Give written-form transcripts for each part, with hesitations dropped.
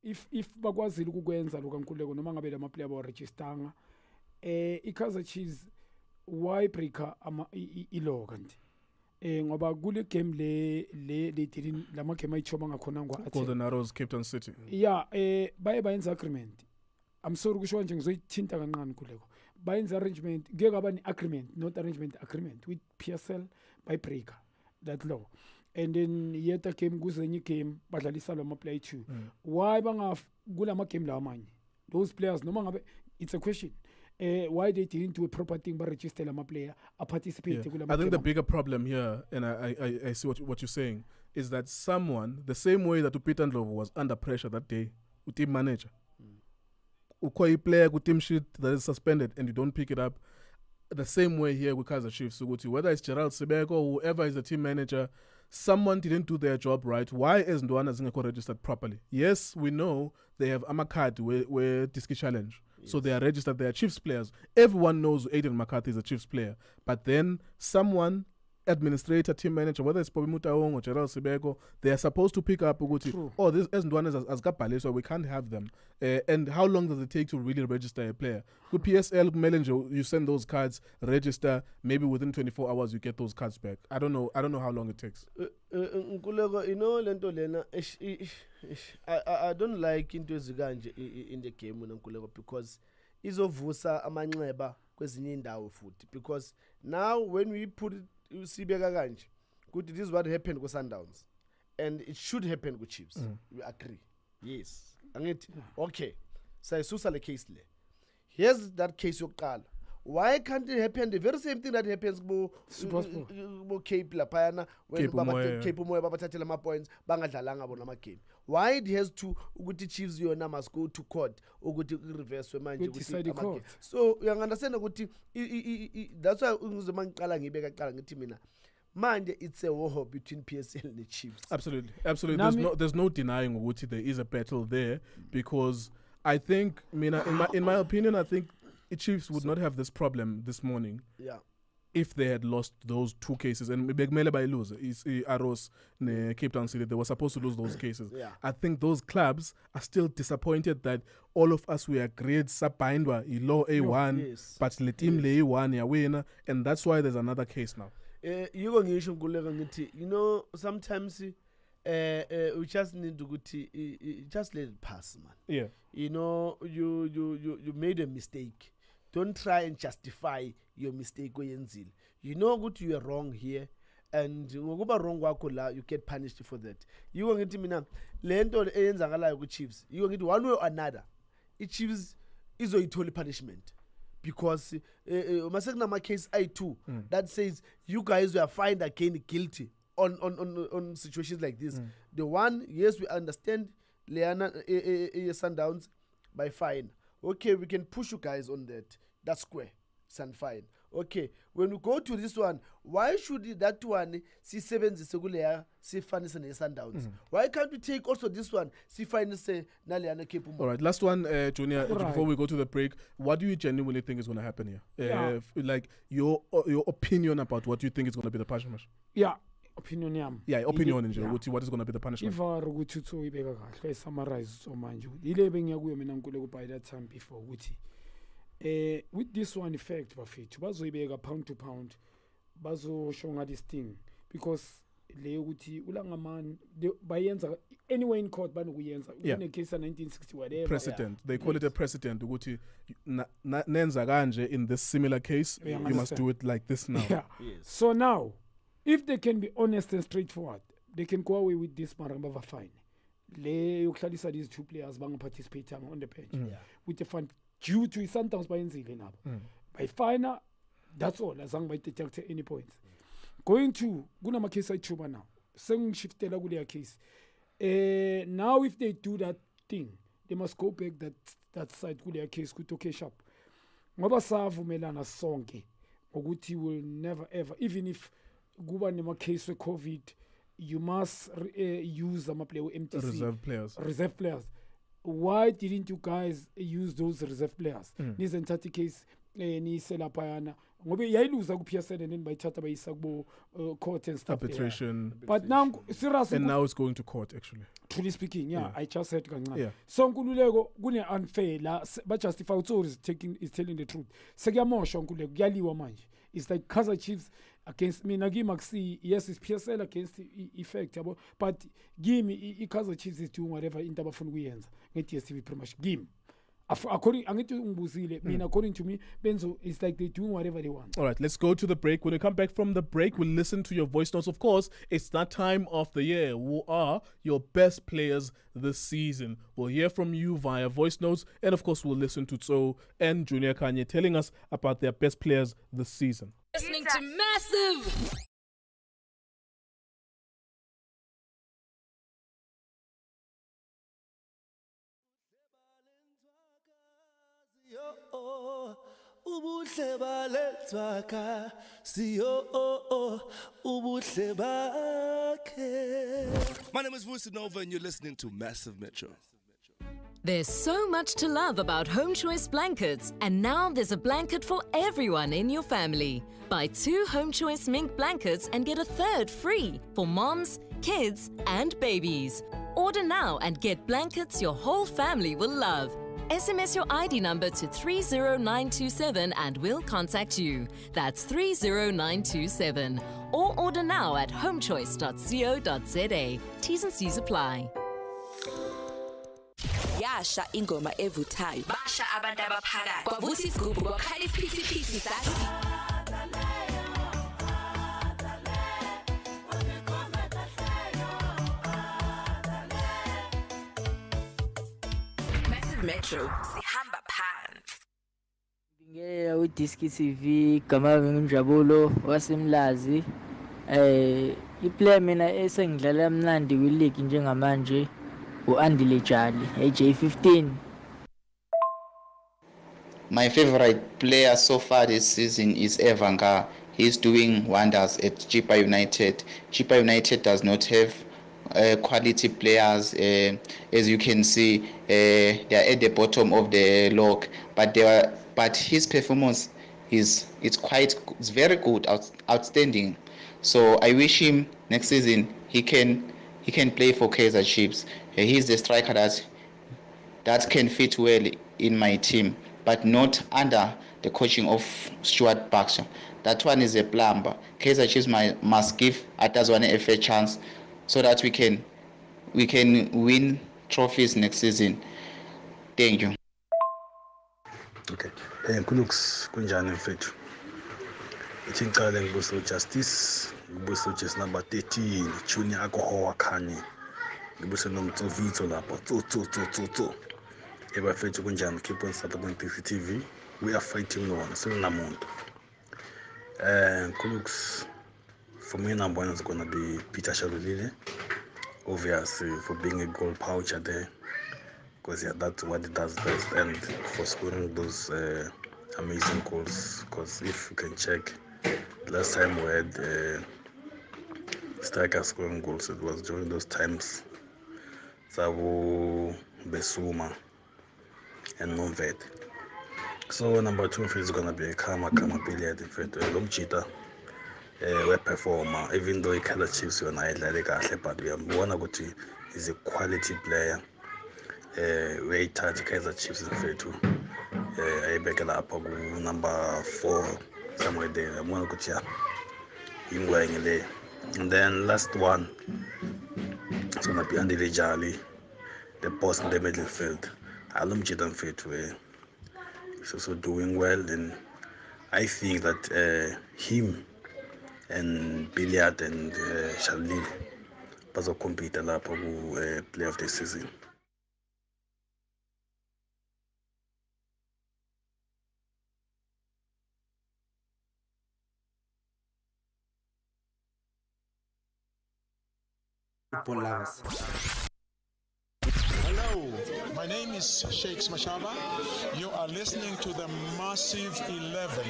if bakwazile ukukwenza lokho Nkululeko noma ngabe lama player ba registanga iKaizer Chiefs why breaker ilo kanti ngoba kule game le didn't lama game ayichoma ngakhona ngwa Golden Arrows Cape Town City yeah baye bayenza agreement I'm sorry kusho nje ngizoyithinta kancane Nkululeko bayenza arrangement ngeke aba ni agreement not arrangement agreement with PSL by breaker that law and then yeta game kuzenye game badlalisa lama play 2 why kulama game la amanye those players noma ngabe it's a question why they didn't do a proper thing but register lama player a participate I think the bigger problem here and I see what you're saying is that someone the same way that Upita Ndlovu was under pressure that day team manager ukoi player ku team sheet that is suspended and you don't pick it up the same way here with Kaizer Chiefs whether it's Gerald Sibeko or whoever is the team manager someone didn't do their job right. Why is Ndwana Zingeko registered properly? Yes, we know they have Amakad where Diski Challenge. Yes. So they are registered, they are Chiefs players. Everyone knows Aiden McCarthy is a Chiefs player. But then someone, administrator, team manager, whether it's Pobi Mutaong or Gerald Sibeko, they are supposed to pick up Uguti. Oh, this Ndwana is Kapale, so we can't have them. And how long does it take to really register a player? With PSL, Mellinger, you send those cards, register, maybe within 24 hours you get those cards back. I don't know how long it takes. Nkululeko, you know, Lento Lena, I don't like into Ziganje in the game with Nkululeko because izovusa amanxeba kwezinye indawo futhi because now when we put it Sibeka kanje good this is what happened with Sundowns and it should happen with Chiefs we agree yes angithi okay sayisusa le case le here's that case yokuqala why can't it happen the very same thing that happens bo Cape laphayana when Cape Umoya babathathela ama points bangadlalanga bona ama game why it has to ukuthi Chiefs yona must go to court ukuthi reverse manje ukuthi so you understand ukuthi that's why ngizoma ngiqala ngibeka qala ngithi mina manje it's a war between PSL and the Chiefs. Absolutely there's no denying ukuthi there is a battle there because I think in my opinion I think the Chiefs would not have this problem this morning if they had lost those two cases. And Begmele by lose. Arrows, Cape Town City, they were supposed to lose those cases. I think those clubs are still disappointed that all of us we agreed Sapaindwa, Ilo A1, but the team lay A1, ya winner, and that's why there's another case now. You know, sometimes we just need to just let it pass, man. Yeah. You know, you made a mistake. Don't try and justify your mistake. You know what you are wrong here, and wrong you get punished for that. You going to me lento eyenzakalayo ku Chiefs. You going to one way or another. It Chiefs is a total punishment because my case I2 that says you guys were fined again guilty on situations like this. The one, yes, we understand Leana Sundowns by fine. Okay, we can push you guys on that. That's square. It's fine. Okay, when we go to this one, why should that one see 7 Segulea, see Fanis and Sundowns? Why can't we take also this one, see Fanis Naliana Kepumo? All right, last one, Junior, before we go to the break, what do you genuinely think is going to happen here? Like your opinion about what you think is going to be the punishment? Yeah. Opinion yam. Yeah, opinion in general. What is going to be the punishment? If I ukuthi utho ibeka kahle summarize so manje. Ile bengiyakuyo mina Nkululeko by that time before ukuthi with this one effect bafethu bazoyibeka pound to pound bazosho nga this thing because le ukuthi ulangamani bayenza anyway in court banokuyenza kune case 1960 whatever precedent they call it a precedent ukuthi nenza kanje in this similar case you must do it like this now. So now if they can be honest and straightforward, they can go away with this maramba fine. Le yokuhlalisa these two players banga participate on the pitch with the fund due to sometimes by enzile nabo. By finer, that's all. Azange by detect any points. Going to kunama case ayichuba now. Sengishiftela kule case. Now if they do that thing, they must go back that side kule case kutoke sharp. Ngoba savumelana sonke ukuthi will never ever even if kuba nema case with COVID, you must use them player MTC reserve players. Why didn't you guys use those reserve players? This entire case niyise laphayana ngoba yayiluza ku PSL and then bayithatha bayisa kubo court and stuff arbitration. But now serious And now it's going to court actually. truly speaking, yeah. I just said kancane. Yeah. So Nkululeko kune unfair la ba justify Tso is telling the truth. Sekuyamosha Nkululeko kuyaliwa manje. It's like Kaizer Chiefs against me Nagimaxi, yes, it's PSL against effect yabo, but give me Kaizer Chiefs is doing whatever into abafuna kuyenza nge-DStv pretty much game. According to me, Benzo, it's like they're doing whatever they want. All right, let's go to the break. When we come back from the break, we'll listen to your voice notes. Of course, it's that time of the year. Who are your best players this season? We'll hear from you via voice notes. And of course, we'll listen to Tso and Junior Kanye telling us about their best players this season. Listening to Massive. Ubuhle balethwaka siyo ubuhle bakhe. My name is Vusi Nova and you're listening to Massive Metro. There's so much to love about Home Choice blankets, and now there's a blanket for everyone in your family. Buy 2 Home Choice mink blankets and get a third free for moms, kids, and babies. Order now and get blankets your whole family will love. SMS your ID number to 30927 and we'll contact you. That's 30927. Or order now at homechoice.co.za. T's and C's apply. Yasha ingoma evuthayo basha abantu abaphakathi kwavusa isigubhu kwakhala isiphithiphithi sathi Massive Metro sihamba phansi. Ngiyela uDiski TV gama nginjabulo wasemlazi iplayer mina esengidlala emnandi kwileague njengamanje uAndile Jali AJ15. My favorite player so far this season is Evanga. He's doing wonders at Chipa United. Chipa United does not have quality players. As you can see, they are at the bottom of the log. But his performance it's very good, outstanding. So I wish him next season he can play for Kaizer Chiefs. He's the striker that can fit well in my team, but not under the coaching of Stuart Baxter. That one is a plumber. Kaizer Chiefs must give Atazwane a fair chance so that we can win trophies next season. Thank you. Okay. Kulux kunjani mfethu? Ithi ngiqale ngibuso Justice, ngibuso just number 13, Junior Akohowa Kanye. Ngibuso nomtsovitso lapho. Tso. Ebafethu kunjani? Keep on supporting TV. We are fighting no one. Sinamuntu. Kulux, for me number 1 is going to be Peter Shalulile. Obviously for being a goal poacher there. Because yeah, that's what it does best, and for scoring those amazing goals. Because if you can check, last time we had striker scoring goals, it was during those times. Sabo, Besuma, and Nomvet. So number 2 is gonna be Kama Billiard. In fact, Lomchita, we performer. Even though he Kaizer Chiefs, you and I like but we wanna go to is a quality player. We touch Kaizer Chiefs in fact too. I back it up number 4 somewhere there. I'm gonna go to there. And then last one, it's gonna be Andy Jali, the boss in the middle field. Alum Chitan fit he's also doing well, and I think that him and Billiard and Shalil will compete a lot for play of the season. Hello, my name is Sheikh Mashaba. You are listening to the Massive 11,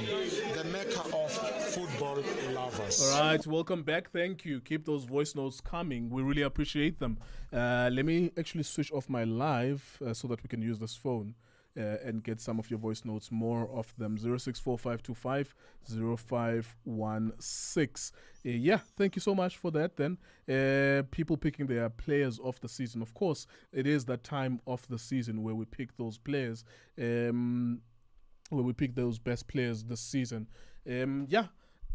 the mecca of football lovers. All right, welcome back. Thank you. Keep those voice notes coming. We really appreciate them. Let me actually switch off my live so that we can use this phone. and get some of your voice notes, more of them. 0645250516. Yeah, thank you so much for that then. People picking their players of the season. Of course, it is that time of the season where we pick those players, where we pick those best players this season. Yeah.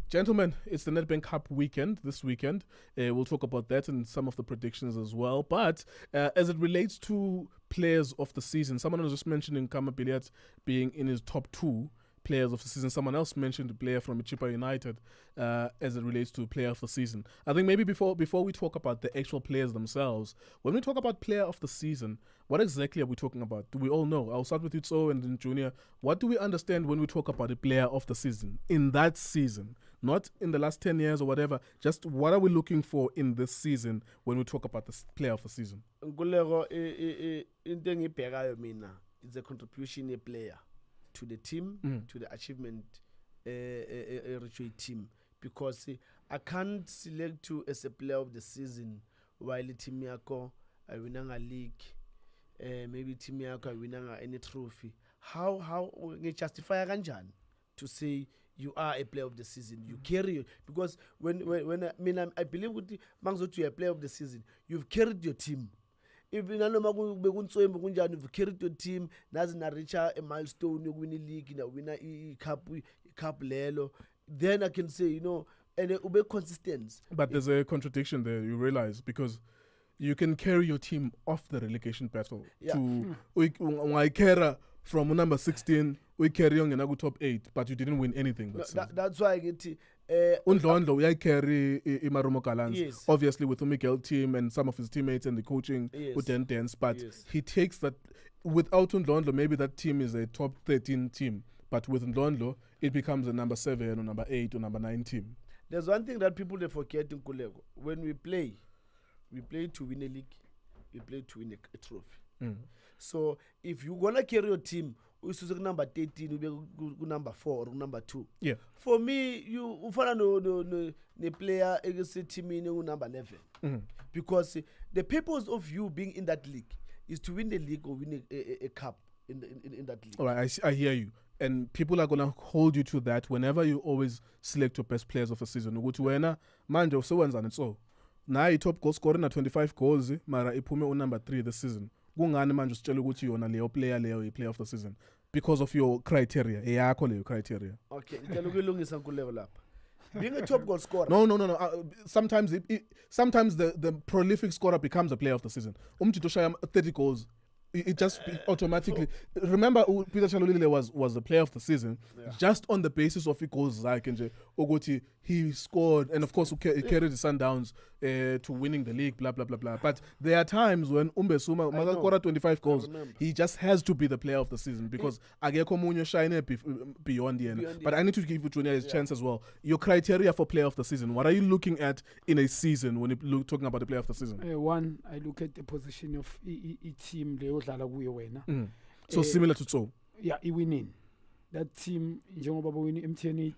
Gentlemen, it's the Nedbank Cup weekend this weekend. We'll talk about that and some of the predictions as well. But as it relates to players of the season, someone was just mentioning Kama Billiat being in his top 2 players of the season. Someone else mentioned a player from Chippa United as it relates to player of the season. I think maybe before we talk about the actual players themselves, when we talk about player of the season, what exactly are we talking about? Do we all know? I'll start with you, Tso, and then Junior. What do we understand when we talk about a player of the season in that season? Not in the last 10 years or whatever. Just what are we looking for in this season when we talk about the player of the season? It's a contribution a player to the team, to the achievement team. Because I can't select you as a player of the season while the team yako I win a league, maybe team yako I win any trophy. How you justify kanjani to say you are a player of the season? You carry it because when I believe with Mangzo to a player of the season, you've carried your team. If you've carried your team, that's not reach a milestone, you win a league, you win a cup lelo, then I can say, and it will be consistent. But there's a contradiction there, you realize, because you can carry your team off the relegation battle to from number 16, we carry on in top 8, but you didn't win anything. That's why I get Undlondo, we carry Imarumo Kalans, yes. Obviously with the Miguel team and some of his teammates and the coaching with dance, but he takes that. Without Undlondo, maybe that team is a top 13 team, but with Undlondo, it becomes a number 7 or number 8 or number 9 team. There's one thing that people they forget in Kulego. When we play to win a league, we play to win a trophy. So if you're gonna carry your team, we number 13, we number 4 or number 2. Yeah. For me, you follow the player against the team in number 11. Because the purpose of you being in that league is to win the league or win a cup in that league. All right, I hear you. And people are gonna hold you to that whenever you always select your best players of the season. Ugutuena, manje so and so. Now he top goal scorer na 25 goals, mara ipume number 3 this season. Kungani manje usitshela ukuthi yona leyo player player of the season because of your criteria. Eyakho leyo criteria. Okay, ngicela ukuyilungisa kulevel lapha. Being a top goal scorer. No. Sometimes sometimes the prolific scorer becomes a player of the season. Umjito shaya 30 goals. It just automatically. Remember, Peter Chalulile was the player of the season just on the basis of goals. Ogoti, he scored, and of course, he carried the Sundowns to winning the league. Blah blah blah blah. But there are times when Umbesuma scored 25 goals. He just has to be the player of the season because Ageko Munyo shine beyond the end. But I need to give Junior his chance as well. Your criteria for player of the season. What are you looking at in a season when you're talking about the player of the season? One, I look at the position of each team. So similar to Tso. Yeah, he winning. That team, Njengoba winning MTN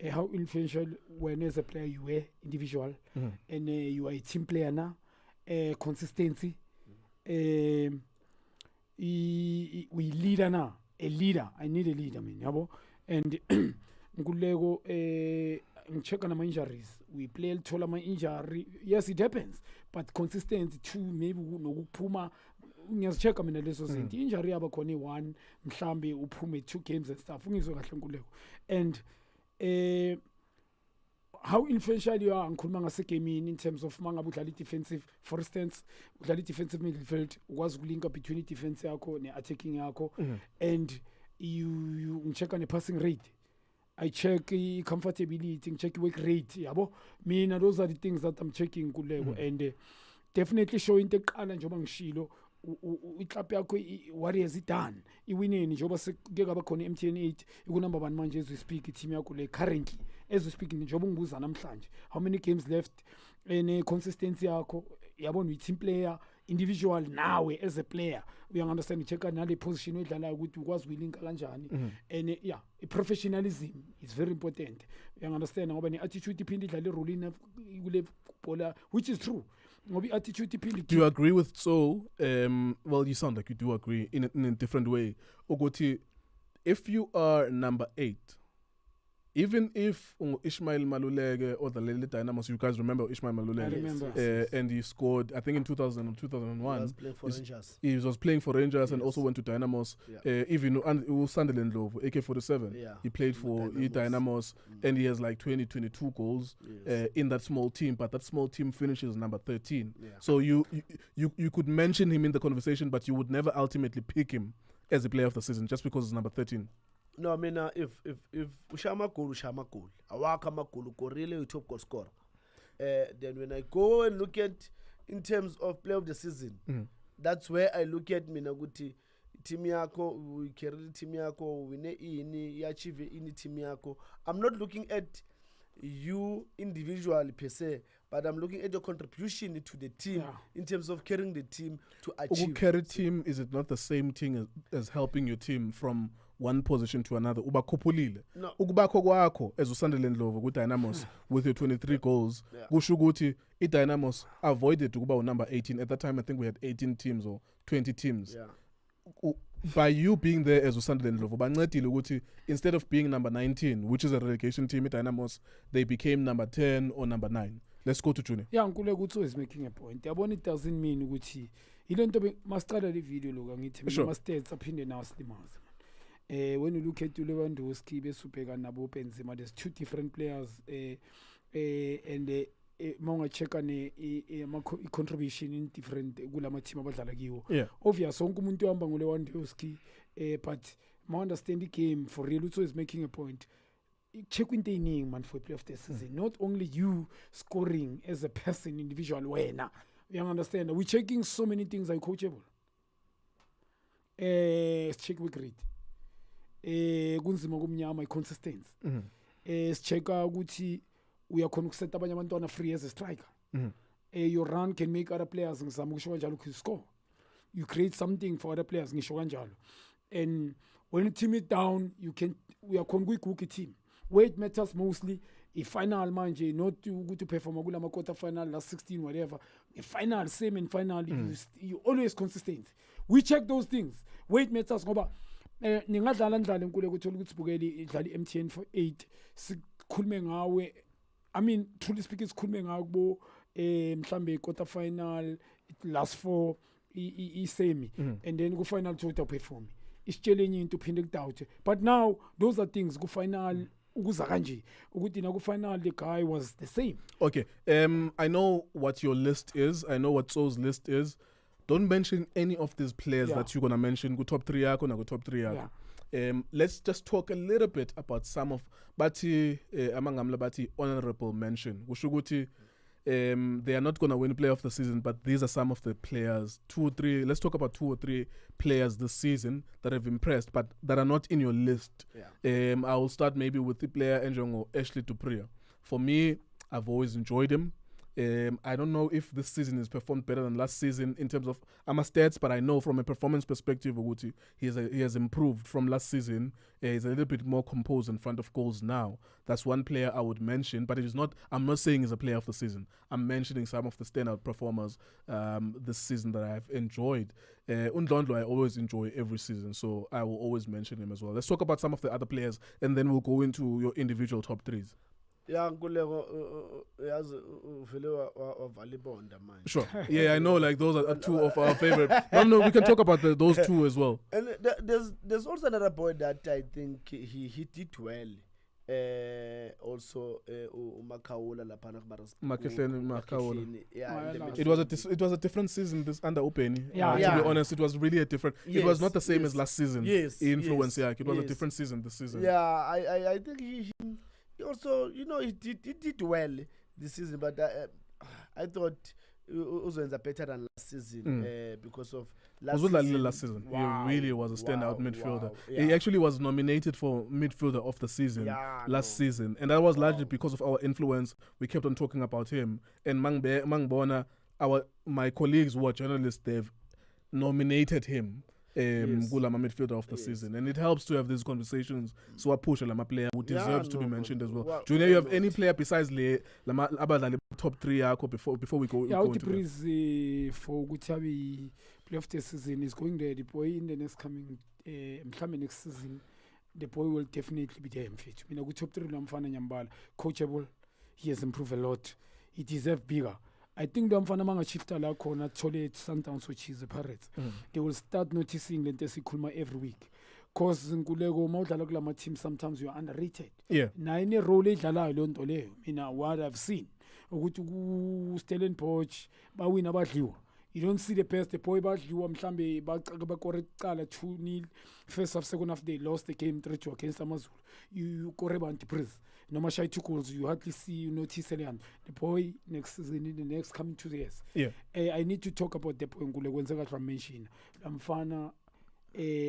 8, how influential when as a player you were, individual, and you are a team player now, consistency. We leader now, a leader. I need a leader, yabo. And Ngulego, check on my injuries. We play tola my injury. Yes, it happens, but consistency too. Maybe no Puma. Ngiyasicheka mina leso zinto injury yaba khona i1 mhlambe uphume 2 games and stuff ungizwe kahle Nkuleko and how influential you are ngikhuluma ngase game in terms of mangabe udlala defensive, for instance udlala defensive midfield ukwazi ukulinka between defense yakho ne attacking yakho and you ngichecka ne passing rate, I check comfortability, ngicheck work rate yabo mina, those are the things that I'm checking Nkuleko and definitely showing the qala njengoba ngishilo iklap yakho what has it done iwineni njengoba sekuke kaba khona MTN 8 ikunumber 1 manje as we speak team yakho le currently as we speak njengoba ngibuza namhlanje how many games left and consistency yakho yabona with team player individual nawe as a player we understand check nale position odlala ukuthi ukwazi uyilinka kanjani and professionalism is very important. You understand ngoba ne attitude iphinde idlala role in kule bola, which is true. ngoba attitude iphinde Do you agree with Tso? Well, you sound like you do agree in a different way. Ukuthi, if you are number 8, even if Ishmael Maluleke or the Lele Dynamos, you guys remember Ishmael Maluleke? I remember. And he scored, I think in 2000 or 2001. He was playing for Rangers. He was playing for Rangers and also went to Dynamos. Even Sunderland Love, AK-47. He played for Dynamos and he has like 22 goals in that small team, but that small team finishes number 13. So you could mention him in the conversation, but you would never ultimately pick him as a player of the season just because he's number 13. No, I mean, if Ushama goal, Awaka Makulu, Korele, you top goal scorer. Then when I go and look at in terms of play of the season, that's where I look at Minaguti, Timiako, we carry Timiako, we ne achieve in Timiako. I'm not looking at you individually per se, but I'm looking at your contribution to the team in terms of carrying the team to achieve. Carry team, is it not the same thing as helping your team from one position to another? Ubakopulile. No. Ukubakho kwakho as uSunderland Love with Dynamos with your 23 goals. Kusho ukuthi iDynamos avoided ukuba number 18. At that time I think we had 18 teams or 20 teams. By you being there as uSunderland Love, bancedile ukuthi instead of being number 19, which is a relegation team, Dynamos, they became number 10 or number 9. Let's go to Junior. Yeah, Nkule Gutso is making a point. Yabona it doesn't mean ukuthi ilento masiqala le video loku ngithi mina stats aphinde nawo slimaza. When you look at Lewandowski, Besupega Nabo Benzema, there's 2 different players and Monga check on contribution in different Gulama team abadlala kiwo. Obvious sonke umuntu ohamba nguLewandowski but I understand the game for real. Utso is making a point. Check into inning man for play of the season. Not only you scoring as a person, individual wena. You understand? We're checking so many things are coachable. Check with grit. Kunzima kumnyama iconsistency. Sicheka ukuthi uyakhona ukusetha abanye abantwana free as a striker. Your run can make other players ngizama ukusho kanjalo ku score. You create something for other players ngisho kanjalo. And when the team is down, we are konguikuki team. Weight matters mostly. If final manje not to perform kula quarter final last 16 whatever. The final same and final you always consistent. We check those things. Weight matters ngoba ningadlala ndlala enkulu ukuthola ukuthi bukeli idlala iMTN for 8 sikhulume ngawe. I mean truly speaking sikhulume ngawe kubo mhlambe quarter final last 4 semi and then go final to perform. Isitshele enye into uphinde kudoubt. But now those are things go final ukuza kanje ukuthi na ku final the guy was the same. Okay, I know what your list is. I know what Tso's list is. Don't mention any of these players that you're gonna mention. Go top 3 yako na go top 3 yako. Let's just talk a little bit about some of Bati amangamla Bati honorable mention. Ushuguti they are not gonna win player of the season, but these are some of the players. 2 or 3. Let's talk about 2 or 3 players this season that have impressed, but that are not in your list. I will start maybe with the player Njongo Ashley Dupria. For me, I've always enjoyed him. I don't know if this season is performed better than last season in terms of stats, but I know from a performance perspective, Uguti, he has improved from last season. He's a little bit more composed in front of goals now. That's one player I would mention, but it is not. I'm not saying he's a player of the season. I'm mentioning some of the standout performers this season that I've enjoyed. Undlondo, I always enjoy every season, so I will always mention him as well. Let's talk about some of the other players, and then we'll go into your individual top 3s. Yeah, sure. Yeah, I know. Like those are 2 of our favorite. No, we can talk about those 2 as well. And there's also another boy that I think he did well. Also, Makaola lapana Makaola. It was a different season this under Openi. To be honest, it was really a different. It was not the same as last season. Influence. It was a different season this season. Yeah, I think he also, he did well this season, but I thought Uzoenza better than last season because of last season. He really was a standout midfielder. He actually was nominated for midfielder of the season last season, and that was largely because of our influence. We kept on talking about him, and Mangbona, my colleagues who are journalists, they've nominated him Gulama midfielder of the season, and it helps to have these conversations. So I push Lama player who deserves to be mentioned as well. Junior, you have any player besides Lama Abadali top 3 before we go? Yeah, the prize for Gutabi play of the season is going there. The boy in the next coming next season, the boy will definitely be there. Fit. I mean, top 3 Lamfana Nyambala, coachable. He has improved a lot. He deserves bigger. I think the Mfana shifter la corner Chole Sundowns, which is the Pirates. They will start noticing that they see Kulma every week. Cause Ngulego Mautalogla team sometimes you are underrated. Yeah. Na any role dala alone tole. What I've seen. Ugutu Stellen Poch, ba win about you. You don't see the best. The boy about you. Mshambe ba correct kala 2-0. First half, second half they lost the game 3-2 against Amazul. You correct anti-press. No matter 2 goals, you hardly see, you notice the boy next season, in the next coming 2 years. Yeah. I need to talk about the boy Ngule when I mention. Mfana,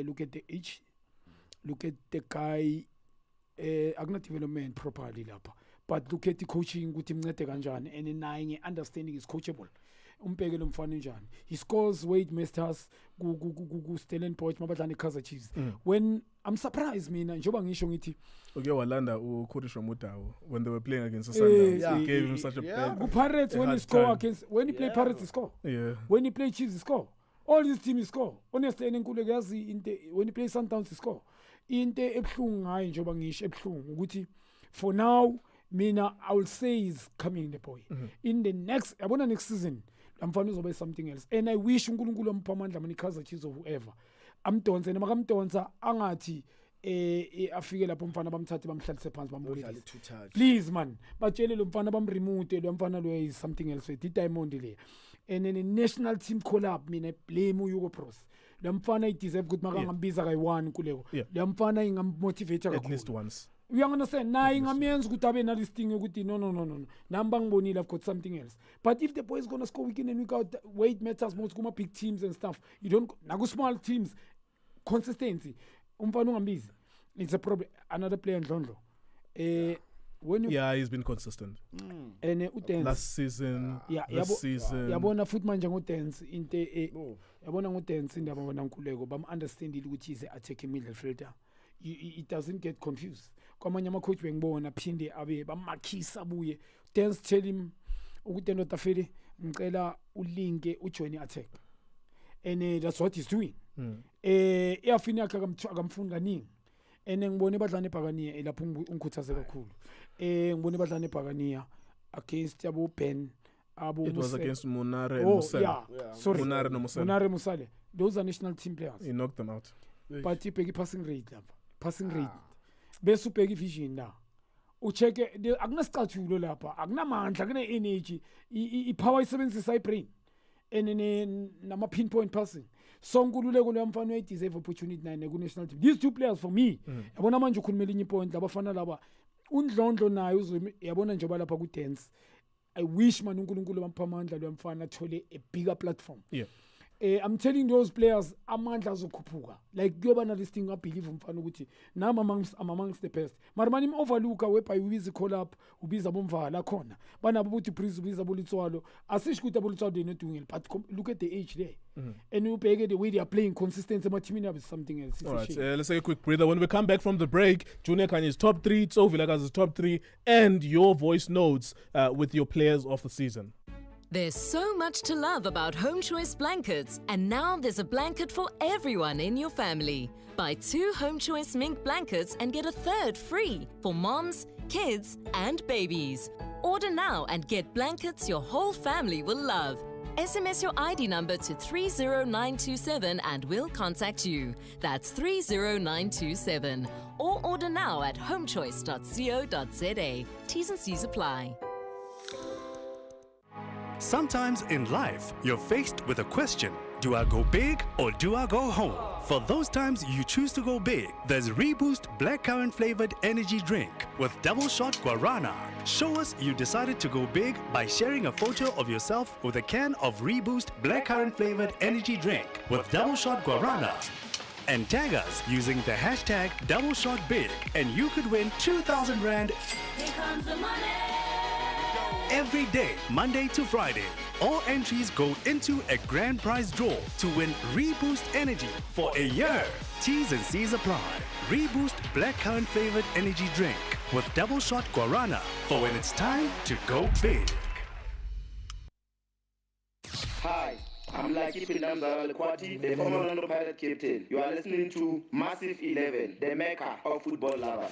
look at the age, look at the guy, agna development properly lapa. But look at the coaching with him and then understanding is coachable. He scores weight masters Stellen Poch Mabatani Kaizer Chiefs. When I'm surprised, Njoba ngisho ngithi okay, Walanda Kodisha Mutao when they were playing against the Sundowns, he gave him such a bad. Pirates when he score against when he play Pirates he score. Yeah. When he play Chiefs he score. All these teams score. Honestly, when he play Sundowns he score. Into ebhlungu ngayi njoba ngisho ebhlungu ukuthi for now I will say he's coming the boy. In the next season I'm finding to something else. And I wish uNkulunkulu ampha amandla mani Kaizer Chiefs or whoever. Amdonse nema kamdonsa angathi afike lapho mfana bamthathe bamhlalise phansi bambulise. Please man, batshele lo mfana bamremote lo mfana lo is something else. Di diamond le. And then a national team collab mina blame uYugo Pros. Lo mfana I deserve ukuthi makangambiza kayi1 kuleko. Lo mfana ingammotivate kakhulu. At least once. You understand? Now, ingamenzi ukuthi abe na listing ukuthi no. Namba ngibonile I've got something else. But if the boy is going to score week in and week out, weight matters most kuma big teams and stuff. You don't nago small teams consistency. Umfana ungambizi. It's a problem. Another player Ndlondlo. He's been consistent. And last season, this season. Yabona futhi manje ngo-10 inte yabona ngo-10 indaba bona Nkuleko bam understand ukuthi is a attacking midfielder. It doesn't get confused. Kwamanye ama-coach bengibona phinde abe bamakhisa abuye. Dance tell him ukuthi notafele ngicela ulinke ujoin attack. And that's what he's doing. Iyafina yakhe akamfuni kaningi. And ngibone badlane eBhakaniya lapho ungikhuthaze kakhulu. Ngibone badlane eBhakaniya against yabo Ben It was against Munare and Musale. Yeah. Sorry. Munare no Musale. Munare Musale. Those are national team players. He knocked them out. But he pegi passing rate lapha. Passing rate. Bese upegi vision la. Ucheke akunasicathulo lapha. Akunamandla, akune energy. I-power isebenzisa i-brain. And nama pinpoint passing. So Nkululeko lo mfana uyi deserve opportunity naye ku national team. These 2 players for me. Yabona manje ukhulumela inye point labafana laba. Undlondlo naye yabona njoba lapha ku dance. I wish man uNkulunkulu bampha amandla lo mfana athole a bigger platform. Yeah. I'm telling those players amandla azokhuphuka. Like kuyoba na this thing I believe mfana ukuthi nami amongst the best. Mara mani overlooka whereby ubiza call up ubiza bomvala khona. Bana bobuthi Prince ubiza bolitswalo. Asish ukuthi bolitswalo they not doing it, but look at the age there. And you pay the way they are playing consistency my team is something else. All right, let's take a quick breather. When we come back from the break, Junior Kanye's top 3, Tso Vilakazi's top 3, and your voice notes with your players of the season. There's so much to love about Home Choice blankets, and now there's a blanket for everyone in your family. Buy 2 Home Choice mink blankets and get a 3rd free for moms, kids, and babies. Order now and get blankets your whole family will love. SMS your ID number to 30927 and we'll contact you. That's 30927. Or order now at homechoice.co.za. T's and C's apply. Sometimes in life, you're faced with a question. Do I go big or do I go home? For those times you choose to go big, there's Reboost Blackcurrant Flavored Energy Drink with double shot guarana. Show us you decided to go big by sharing a photo of yourself with a can of Reboost Blackcurrant Flavored Energy Drink with double shot guarana. And tag us using the hashtag #DoubleShotBig and you could win 2,000 Rand. Here comes the money. Every day, Monday to Friday. All entries go into a grand prize draw to win Reboost Energy for a year. T's and C's apply. Reboost blackcurrant flavored energy drink with double shot guarana for when it's time to go big. Hi, I'm Lucky Pindamza Lekwati, the former Orlando Pirate captain. You are listening to Massive 11, the mecca of football lovers.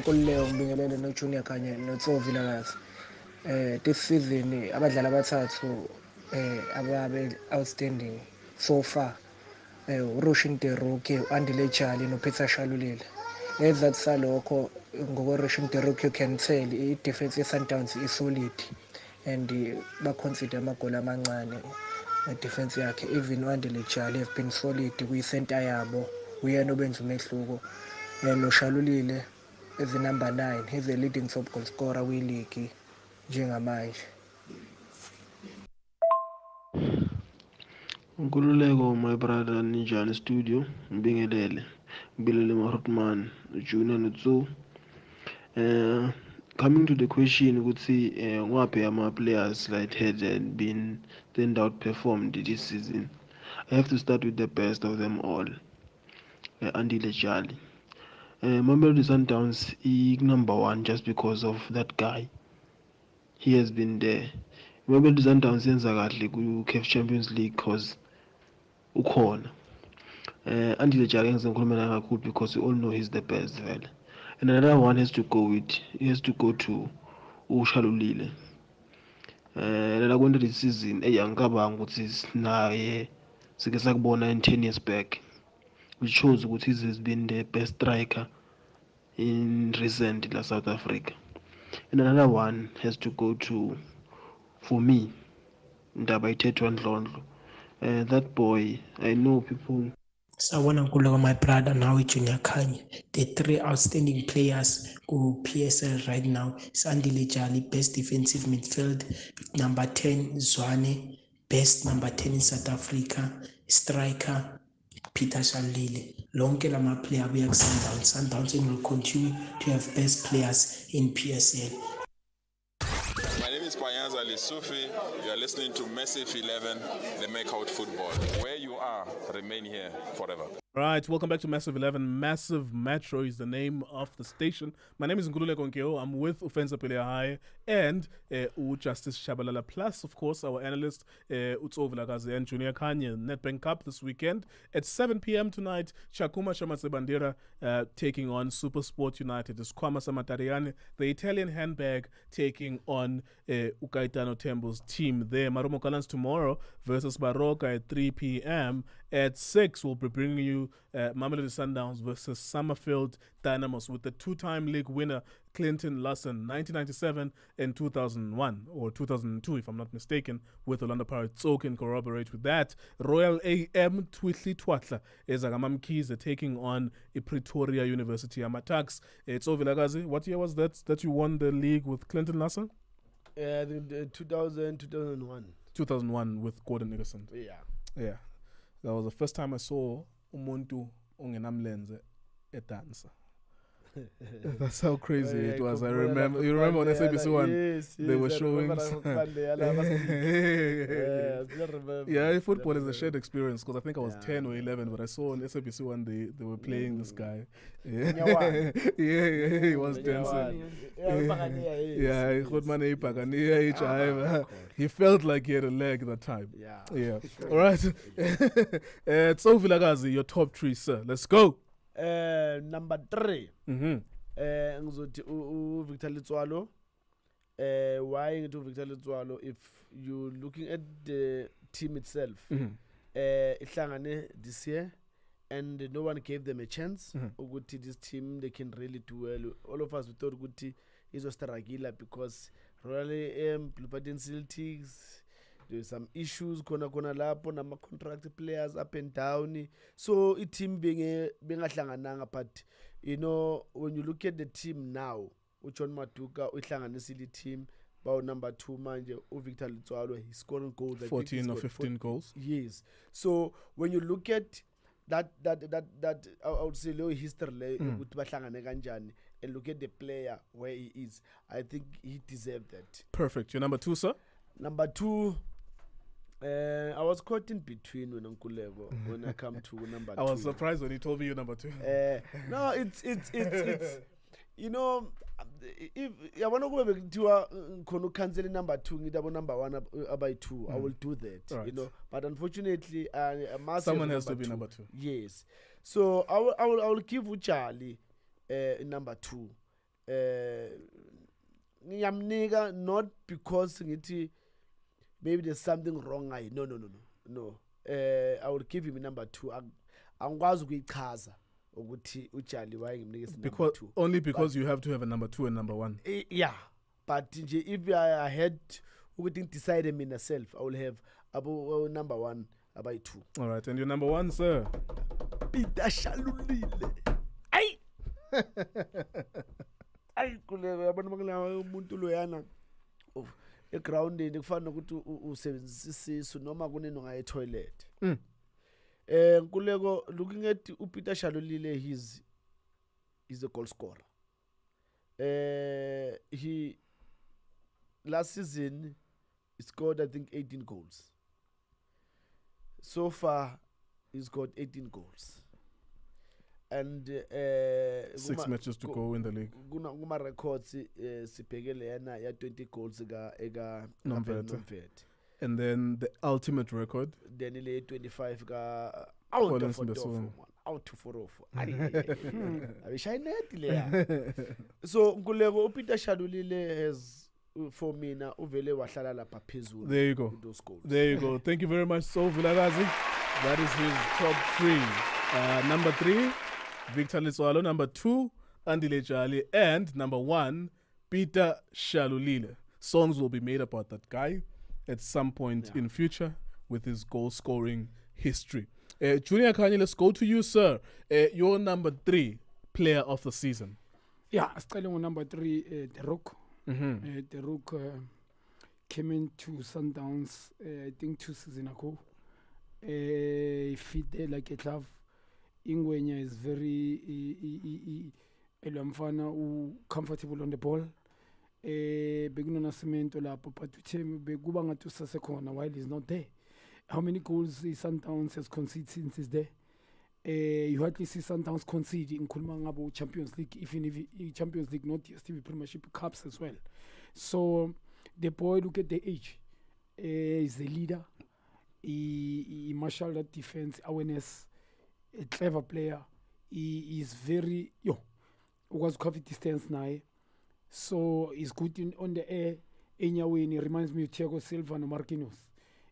Kuleo ngibingelele no Junior Khanye no Tso Vilakazi. This season abadlali abathathu ababe outstanding so far. Urushin Deruke, Andile Jali no Peter Shalulile. Ezat salokho ngoko-Rushin Deruke you can tell i-defense ye-Sundowns is solid and ba-consider amagoli amancane defense yakhe. Even Andile Jali have been solid kwi-center yabo. Uyena obenza umehluko. No-Shalulile is the number 9. He's the leading top goal scorer kwi-league njengamanje. Nkululeko my brother Ninja studio Mbingelele Bilele Mahotman Junior Nutsu. Coming to the question, would see Wape ama players like had been turned out performed this season. I have to start with the best of them all. Andile Jali. Mamelodi Sundowns is number 1 just because of that guy. He has been there. Mamelodi Sundowns yenza kahle ku CAF Champions League cause ukhona. Andile Jali ngikhuluma naye kakhulu because we all know he's the best vele. And another one has to go to Ushalulile. Lala kwenda this season ngicabanga ukuthi naye sike sakubona in 10 years back, which shows ukuthi he has been the best striker in recent la South Africa. And another one has to go to, for me, Ndaba Ithethwa Ndlondlo. That boy, I know people. Sawona Nkululeko my brother now with Junior Kanye. The 3 outstanding players who PSL right now is Andile Jali, best defensive midfield, number 10 Zwane, best number 10 in South Africa, striker Peter Shalile. Lonke lama player we have Sundowns will continue to have best players in PSL. My name is Payanza Lisufi. You are listening to Massive 11, the Makeout Football. Where you are, remain here forever. Right, welcome back to Massive 11. Massive Metro is the name of the station. My name is Nkululeko Nkeo. I'm with Ufenza Pelehai and Justice Shabalala. Plus, of course, our analyst, Tso Vilakazi and Junior Kanye. Nedbank Cup this weekend at 7 p.m. tonight. Chakuma Chamasebandera taking on Super Sport United. It's Kwama Samatariani, the Italian handbag, taking on Ukaitano Tembo's team there. Marumo Kalans tomorrow versus Baroka at 3 p.m. At 6, we'll be bringing you Mamelodi Sundowns versus Summerfield Dynamos with the 2-time league winner Clinton Larson, 1997 and 2001 or 2002 if I'm not mistaken, with Orlando Pirates. So can corroborate with that. Royal AM Twitli Twatla is Agamam taking on Pretoria University Amatax. It's Vilakazi. What year was that you won the league with Clinton Larson? 2001. 2001 with Gordon Nicholson. Yeah. That was the first time I saw umuntu ongenamlenze edansa. That's how crazy it was. I remember. You remember on SABC One? Yes, they were showing. Yeah, football is a shared experience because I think I was 10 or 11, but I saw on SABC One they were playing this guy. Yeah, he was dancing. He felt like he had a leg that time. Yeah. All right. Tso Vilakazi, your top 3, sir. Let's go. Number 3 ngizothi Victor Letswalo. Why ngithi Victor Letswalo? If you looking at the team itself, ihlangane this year and no one gave them a chance. Ukuthi this team they can really do well. All of us we thought ukuthi izostruggle because really Bloemfontein Celtics, there's some issues kona lapho nama contract players up and down, so a team being bengahlangana. But you know, when you look at the team now, uJohn Maduka uhlanganisile team by number 2 manje uVictor Letswalo, he's scoring goals, 14 or 15 goals. Yes. So when you look at that I would say low history ukuthi bahlangane kanjani and look at the player where he is, I think he deserved that. Perfect. Your number 2, sir? Number 2, I was caught in between when I come to number 2. I was surprised when he told me you're number 2. No, it's you know, if I want to go cancel number 2, number 1 by 2, I will do that. Right. You know, but unfortunately, someone has to be number 2. Yes, so I will give Charlie number 2. Nigga, not because maybe there's something wrong. No. I will give him number 2. Angwazi ukuyichaza ukuthi uCharlie why ngimnikeza number 2. Only because you have to have a number 2 and number 1. Yeah, but if I had ukuthi decide myself, I will have number 1 by 2. All right, and your number 1, sir? Peter Shalulile. Ay kule yabona makula umuntu loyana egroundini kufanele ukuthi usebenzisa isisu noma kunini ngaye toilet. Kuleko looking at uPeter Shalulile, he's a goal scorer. He last season he scored I think 18 goals. So far he's got 18 goals. And 6 matches to go in the league. Guma records sibhekele yana ya 20 goals ega Nomvet. And then the ultimate record, then ile 25 ka out of 404. Abishayinet le. So Nkuleko uPeter Shalulile has for mina uvele wahlala lapha phezulu. There you go. Those goals. There you go. Thank you very much, Tso Vilakazi. That is his top 3. Number 3, Victor Liswalo. Number 2, Andile Jali. And number 1, Peter Shalulile. Songs will be made about that guy at some point in future with his goal-scoring history. Junior Kanye, let's go to you, sir. Your number 3 player of the season. Yeah, starting with number 3, The Rook. The Rook came into Sundowns, I think 2 seasons ago. He fit there like a glove. Ingwenya is very comfortable on the ball. Beginning cemento lapho, but bekuba ngathi usasekhona while he's not there. How many goals Sundowns has conceded since he's there? You hardly see Sundowns concede in ngabo Champions League, even if Champions League, not DStv Premiership Cups as well. So the boy, look at the age. He's the leader. He marshaled that defense, awareness, a clever player. He is very was coffee distance now. So he's good on the air. Enyaweni, he reminds me of Thiago Silva and Marquinhos.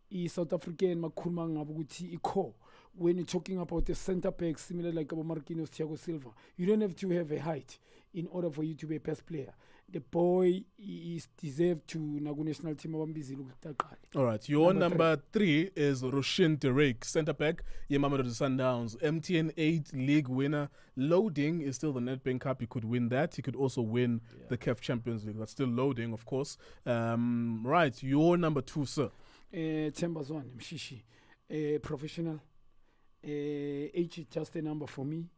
He's South African makhuluma ngabo ukuthi ikho. When you're talking about the center back similar like Marquinhos, Thiago Silva, you don't have to have a height in order for you to be a best player. The boy is deserved to Nagu national team. All right, your number 3 is Rushin Derek, center back, Mamelodi Sundowns, MTN 8 league winner. Loading is still the Nedbank Cup. He could win that. He could also win the CAF Champions League. That's still loading, of course. Right, your number 2, sir. Tembazwane Mshishi, professional. Age is just a number for me.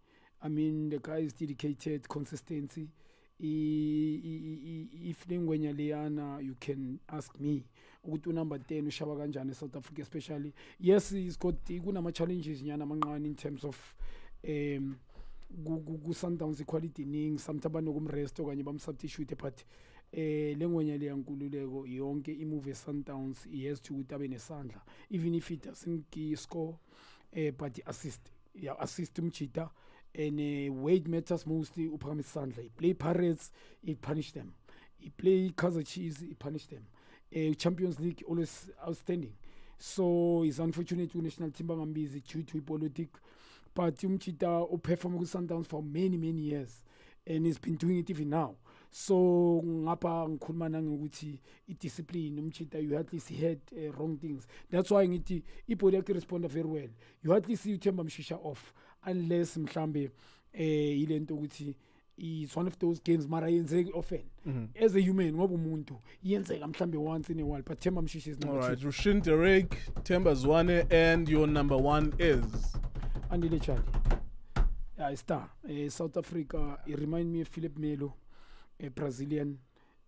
I mean, the guy is dedicated, consistency. If Lengwenya Liana, you can ask me. Utu number 10, Ushawa Kanjani, South Africa especially. Yes, he's got challenges in terms of Sundowns equality ning, sometimes rest or substitute, but Lengwenya Liankululego, yonke imove Sundowns, he has to utabe nesandla. Even if it doesn't score, but he assist Mchita. And weight matters mostly. Upami Sandla. He play Pirates, he punish them. He play Kaizer Chiefs, he punish them. Champions League always outstanding. So it's unfortunate to national team busy due to politics. But Umchita performed with Sundowns for many years, and he's been doing it even now. So ngapa ngikhuluma ngokuthi idiscipline Umchita, you at least had wrong things. That's why ngithi ipolitiki respond very well. You at least see Themba Mshisha off unless mhlambe ilento ukuthi it's one of those games mara yenzeki often. As a human ngoba umuntu yenzeka mhlambe once in a while, but Themba Mshisha is number 2. All right, Rushin Derek, Themba Zwane, and your number 1 is Andile Jali. Star. South Africa, it reminds me of Philip Melo, a Brazilian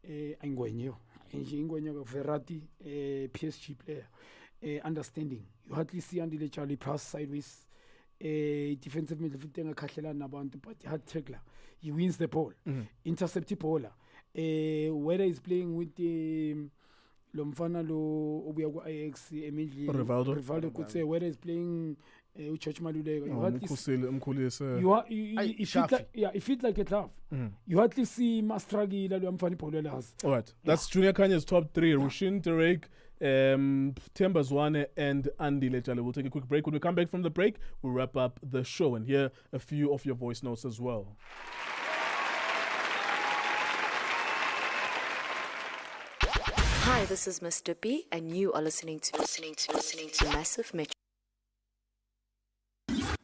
Ingwenyo. Ingwenyo Verratti, PSG player. understanding. You hardly see Andile Charlie pass sideways. Defensive midfielder kahlelana nabantu, but hard tackler. He wins the ball. Intercept ball. Whether he's playing with the Lomfana lo obuya ku Ajax immediately Rivaldo could say whether he's playing Church Maluleka. It feels like a glove. You hardly see Mastragi la Lomfani Polelas. All right, that's Junior Kanye's top 3: Rushin, Tarek, Themba Zwane, and Andile Jale. We'll take a quick break. When we come back from the break, we'll wrap up the show and hear a few of your voice notes as well. Hi, this is Mr. B, and you are listening to Massiv Metro.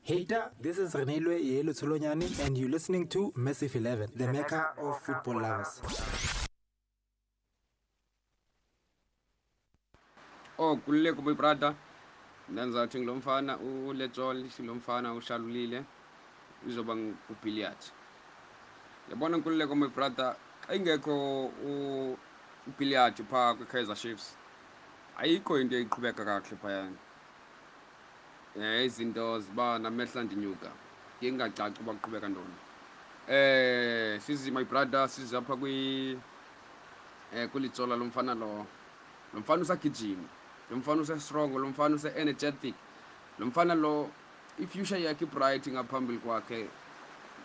Hey there, this is Renelwe Yelo Tulonyani, and you're listening to Massiv 11, the mecca of football lovers. Oh, kuleko my brother. Nanza lo mfana uLetsol lo mfana ushalulile uzoba uPiliat. Yabona kuleko my brother ayingekho uPiliat pha kwiKaizer Chiefs. Ayikho into eqhubeka kahle phayana. Izinto ziba namehla ndinyuka. Ngingacaci uba kuqhubeka ntoni. Sizi my brother sizapha kulitsola lo mfana lo mfana usagijima. Lo mfana strong, lo mfana energetic. Lo mfana lo ifuture yakhe bright ngaphambili kwakhe.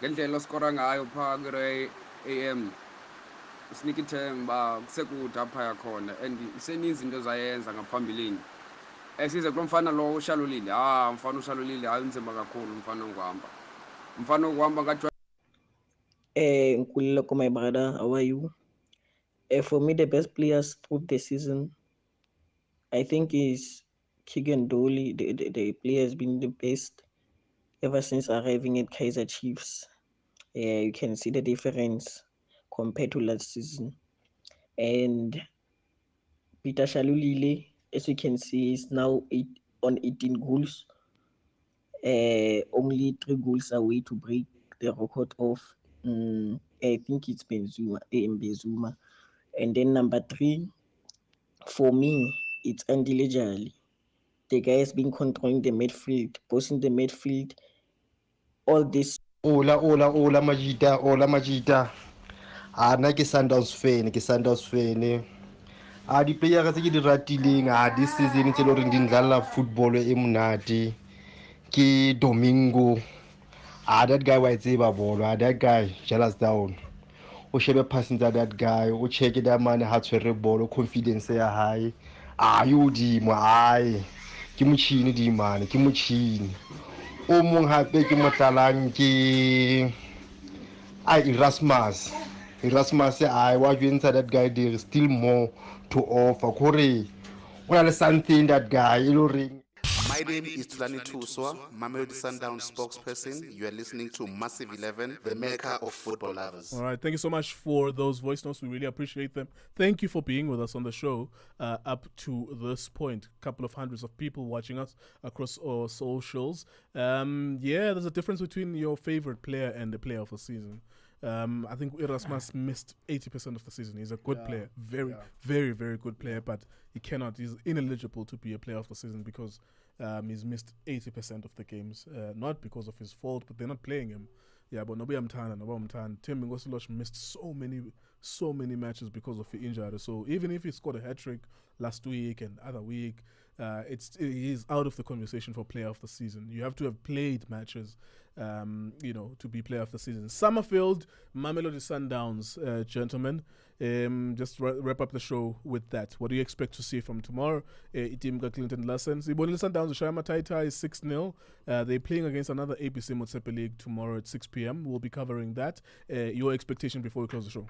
Ngendlela oskora ngayo pha kwi AM. Sneak ithemba kusekude apha yakhona and iseninzi into zayenza ngaphambilini. Size kulo mfana lo ushalulile. Mfana ushalulile ayinzima kakhulu mfana ongihamba. Mfana ongihamba ngathi Nkululeko my brother, how are you? For me, the best players through the season, I think is Keegan Dolly. The player has been the best ever since arriving at Kaizer Chiefs. You can see the difference compared to last season. And Peter Shalulile, as you can see, is now 18 goals. Only 3 goals away to break the record of, I think it's Benzuma. And then number 3, for me, it's Andile Jale. The guy has been controlling the midfield, bossing the midfield. All this. Ola Majita. Ana ke Sundowns fan. Di player tse ke di ratileng this season tse lo reng di ndlala football e monate ke Domingo. That guy wa tseba bolo. That guy jealous down. O shebe passing that guy, o check that man ha tshwere bolo, confidence ya high. Yo dimo ke motšhini di man, ke motšhini. O mong hape ke motlalang ke Erasmus wa jwentsha that guy there is still more to offer. Kore o na le something that guy ilo ring. My name is Tulani Tuswa, Mamelodi Sundowns spokesperson. You are listening to Massiv 11, the mecca of football lovers. All right, thank you so much for those voice notes. We really appreciate them. Thank you for being with us on the show up to this point. A couple of hundreds of people watching us across our socials. There's a difference between your favorite player and the player of the season. I think Erasmus missed 80% of the season. He's a good player, very, very good player, but he's ineligible to be a player of the season because he's missed 80% of the games, not because of his fault, but they're not playing him. Yeah, but Nobi Amtana. Tim Ngosilosh missed so many matches because of the injury. So even if he scored a hat-trick last week and other week, he's out of the conversation for player of the season. You have to have played matches, to be player of the season. Summerfield, Mamelodi Sundowns, gentlemen. Just wrap up the show with that. What do you expect to see from tomorrow? Itimka Clinton Lessons. Ibonile Sundowns, Shayama Taita is 6-0. They're playing against another ABC Motsepe League tomorrow at 6 p.m. We'll be covering that. Your expectation before we close the show?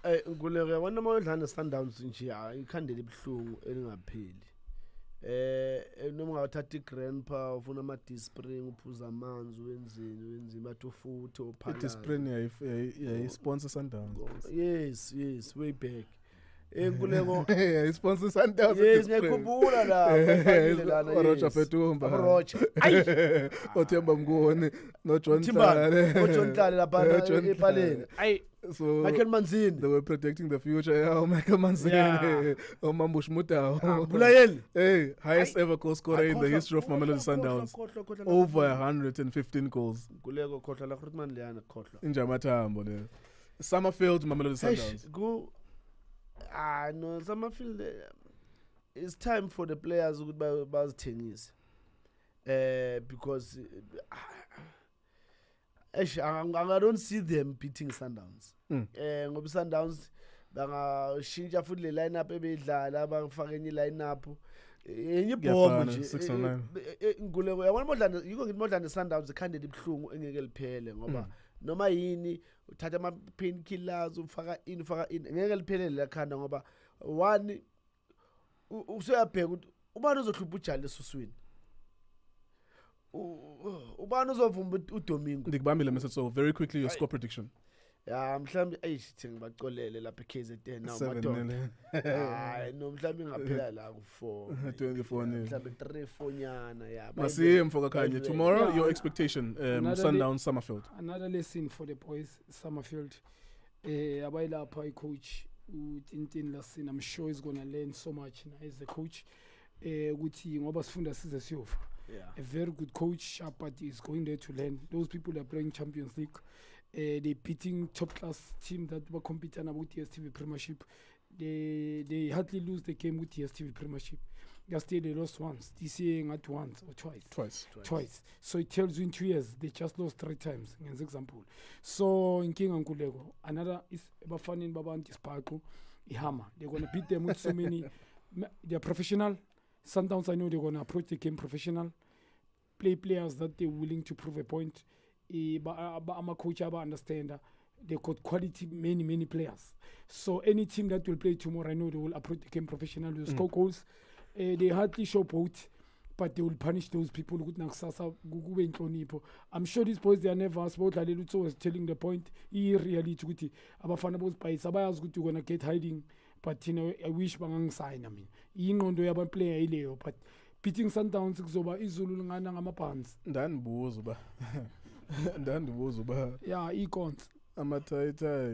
Ngulere wona mawudlana Sundowns nje ikhandele ibhlungu elingapheli. Noma ungathatha igrandpa ufuna ama dispring uphuza amanzi wenzeni matofuthe ophala. Dispring sponsor Sundowns. Yes, way back. Nguleko sponsor Sundowns. Yes, ngiyakhumbula la. Roger Fetumba. Roger. Othemba Mngoni, no John Tlale lapha epaleni. So Michael Manzini. They were protecting the future. Yeah, Michael Manzini. Oh, Mambush Mutao. Bulayel. Hey, highest ever goal scorer in the history of Mamelodi Sundowns. Over 115 goals. Gulego Kotla Lakrutman Liana Kotla. In Jamatambo there. Summerfield, Mamelodi Sundowns. Go. No, Summerfield. It's time for the players who buy tennis. Because I don't see them beating Sundowns. Ngoba Sundowns bangashintsha futhi le lineup ebedlala bafaka enye lineup enye bomb nje nguleko yabona modlana yiko ngithi modlana Sundowns ikhandela ibhlungu engeke liphele ngoba noma yini uthatha ama painkillers ufaka in ngeke liphelele la khanda ngoba one usuyabheka ukuthi ubani ozohlupha ujali esuswini ubani uzovumba uDomingo Ndikubambile Mr. So very quickly your score prediction. Yeah, mhlambi ayithi ngibacolele lapha eKZN now madoda. Hayi no mhlambi ngaphela la ku4 24 mhlambi 3-4 nyana yeah. Masiye mfoka Khanye tomorrow your expectation Sundown Summerfield. Another lesson for the boys Summerfield. Abayilapha icoach uTintin Lasin, I'm sure he's going to learn so much now as the coach. Ukuthi ngoba sifunda size siyofa. A very good coach, but he's going there to learn. Those people are playing Champions League. They're beating top class team that were competing about DStv Premiership. They hardly lose the game with DStv Premiership. Yesterday they lost once. This year not once or twice. So it tells you in 2 years they just lost 3 times. As example. So in King Ankulego, another is Bafanin Babanti Sparko, Ihama. They're gonna beat them with so many. They're professional. Sometimes I know they're gonna approach the game professional. Play players that they're willing to prove a point. I'm a coach, I understand. They got quality, many players. So any team that will play tomorrow, I know they will approach the game professional. Will score goals. They hardly show both, but they will punish those people. I'm sure these boys they are never sport. Lutso was telling the point. He really chuti. Abafana boys by Sabayas good to gonna get hiding. But you know, I wish bangang sign. I mean, ingondo yaba player ileo, but beating Sundowns kuzoba izulu ngana ngamapants. Ndandibuzo ba. Yeah, icons. Amathaitha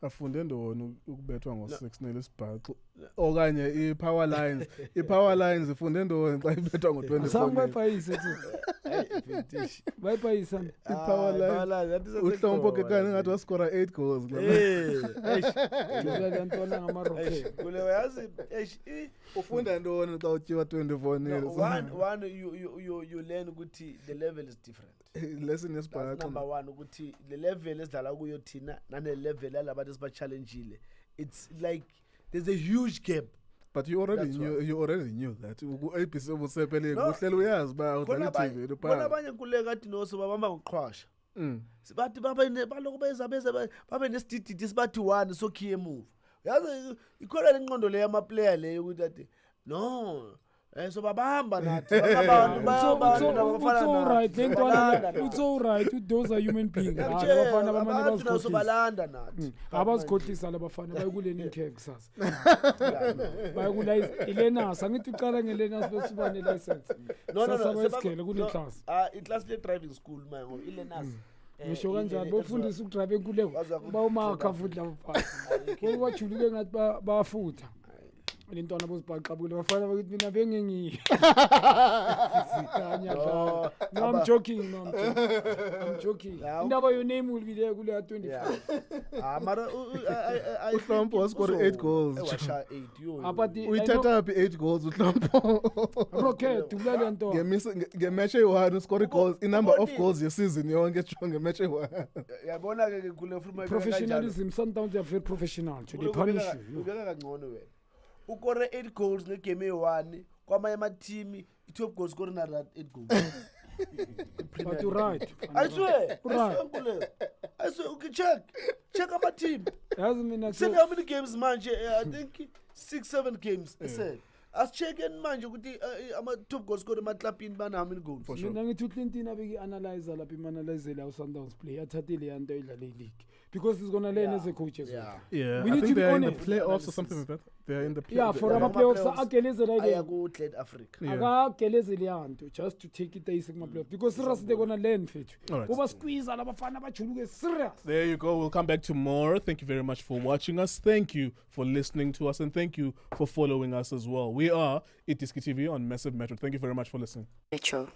afunde ndona ukubethwa ngo6-0 isibhaxo okanye ipower lines ifunde ndona xa ibethwa ngo24 Sambayipayise bayipayisa ipower line uhlompo ke kani ngathi wascora 8 goals ntona ngamaroke kule yazi ufunda ndona xa utyiwa 24 one you learn ukuthi the level is different. Lesson yesibhaxo number 1 ukuthi the level esidlala kuyo thina nane level alabantu siba challenge. It's like there's a huge gap. But you already knew that. ABC ubusepele kuhlela uyazi ba udlala TV lo bona abanye kuleka athi no so babamba ngoqhwasha. Sibathi baloko babe nesidididi sibathi 1 so key move. Yazi ikhona lenqondo le yama player le ukuthi athi no so babamba nathi it's all right those are human beings abafana bamanye bazobalanda nathi abazikhohlisa labafana bayikuleni ikhek sasa bayikula ilenas angithi uqala ngelenas bese uba ne license sasa bayisikele kune class i-class le driving school manje ngoba ilenas ngisho kanjani bofundisa ukudrive enkuleko bawumakha futhi labafana bowajuluke ngathi bafutha lentwana bozibhaqabule bafana bakithi mina bengengiyo no I'm joking indaba your name will be there kule 25 mara uhlompo wascore 8 goals washa 8 yo uyithatha uphi 8 goals uhlompo rocket ulale nto ngematch eyi-1 uscore goals inumber of goals yeseason yonke ngematch eyi-1 yabona ke kule professionalism sometimes they are very professional to they punish you ubeka kangcono wena ukore 8 goals ngegame eyi-1 kwamanye ama-team i-top goal score na 8 goals. But you're right. I swear check ama-team. Said how many games manje? I think 6-7 games. Said as-check-en manje ukuthi ama-top goal score emaklabhini bana how many goals. Mina ngithi uClinton abeke i-analyzer lapha im-analyzela uSundowns play athathile yanto idlala i-league because he's gonna learn as a coach as well. Yeah, We I need think to be they're in the honest. playoffs or something like that. They're in the Yeah, for our playoffs, ageleze right there. Ayaku-Clan Africa. Akageleze leya nto, just to take it easy kuma playoffs because serious they're gonna learn fethu. Alright. Kuba squeeze labafana bajuluke serious. There you go. We'll come back to more. Thank you very much for watching us. Thank you for listening to us, and thank you for following us as well. We are Itiski TV on Massive Metro. Thank you very much for listening. Metro.